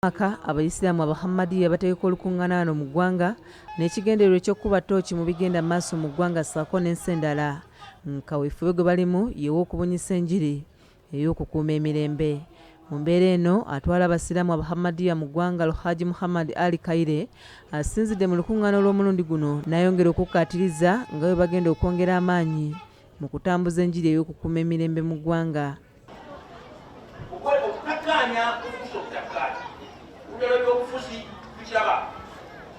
Abayisiraamu Abahamadiyya bateeka olukungaana wano mu ggwanga n'ekigendererwa eky'okukuba ttooki mu bigenda maaso mu ggwanga ssaako n'ensi endala. Kaweefube gwe balimu yeewa okubunyisa enjiri ey'okukuuma emirembe. Mu mbeera eno atwala Abasiraamu Abahamadiyya mu ggwanga Alhaji Muhammad Ali Kaire asinzidde mu lukungaana olw'omulundi guno n'ayongera okukkaatiriza nga bwe bagenda okwongera amaanyi mu kutambuza enjiri ey'okukuuma emirembe mu ggwanga. Obufuzi tukiraba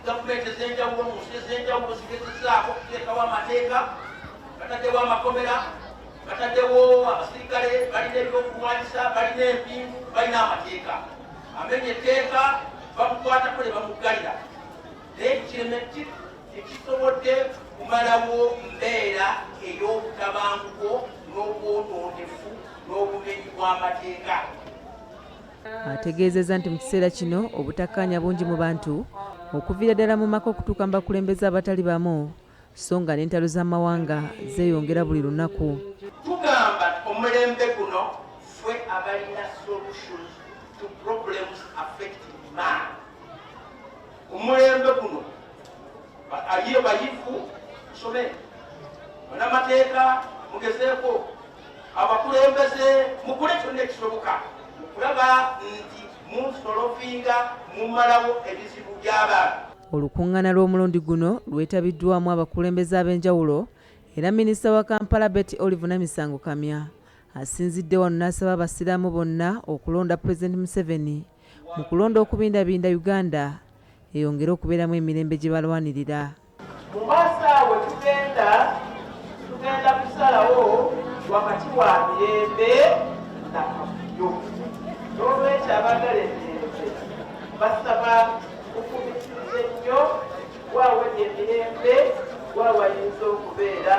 gavumenti ez'enjawulo mu nsi ez'enjawulo zigezezaako okuteekawo amateeka, bataddewo amakomera, bataddewo abasirikale, balina ebyokulwanyisa, balina empingu, balina amateeka. Amenya etteeka bamukwatako ne bamuggalira. Naye kiremeti tekisobodde kumalawo mbeera ey'obutabanguko n'obwonoonyefu n'obumenyi bw'amateeka. Ategeezezza nti mu kiseera kino obutakkaanya bungi mu bantu okuviira ddala mu maka okutuuka mu bakulembeze abatali bamu, so nga n'entalo z'amawanga zeeyongera buli lunaku. Tugamba omulembe guno ffe abalina solutions to problems affecting man. Omulembe guno ayiyo bayivu tusome banamateeka mugezeeko abakulembeze mukole kyonna ekisoboka kulaba nti musolovinga mumalawo ebizibu by'abantu. Olukungaana lw'omulundi guno lwetabiddwamu abakulembeze ab'enjawulo era minisita wa Kampala Betty Olive Namisango Kamya asinzidde wano n'asaba Abasiraamu bonna okulonda Pulezidenti Museveni mu kulonda okubindabinda Uganda eyongere okubeeramu emirembe gye balwanirira. Mu maaso awo tugenda kusalawo wakati wa mirembe na kavuyo. N'olwekyo abaagala emirembe basaba okumisiriza ennyo waawedde emirembe waawayinza okubeera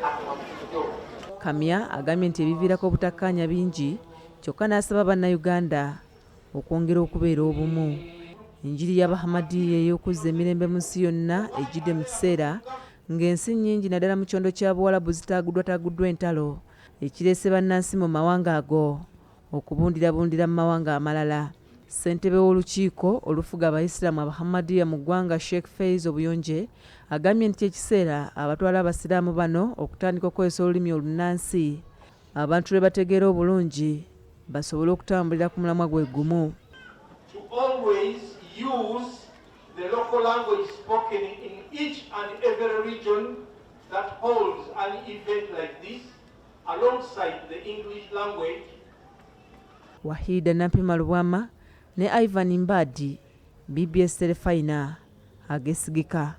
akavuyo. Kamya agambye nti ebiviirako obutakkaanya bingi, kyokka n'asaba bannayuganda okwongera okubeera obumu. Enjiri y'Abahamadiyya ey'okuzza emirembe mu nsi yonna ejjidde mu kiseera ng'ensi nnyingi naddala mu kyondo kya Buwarabu zitaaguddwataaguddwa entalo, ekireese bannansi mu mawanga ago okubundirabundira mu mawanga amalala. Ssentebe w'olukiiko olufuga Abayisiraamu Abahamadiyya mu ggwanga Sheikh Faiz Obuyonje agambye nti ekiseera abatwala Abasiraamu bano okutandika okukozesa olulimi olunnansi abantu lwe bategeera obulungi basobole okutambulira ku mulamwa gwe gumu. To always use the local language spoken in each and every region that holds an event like this alongside the English language. Wahida Nampima Lubwama ne Ivan Mbadi, BBS Telefina, agesigika.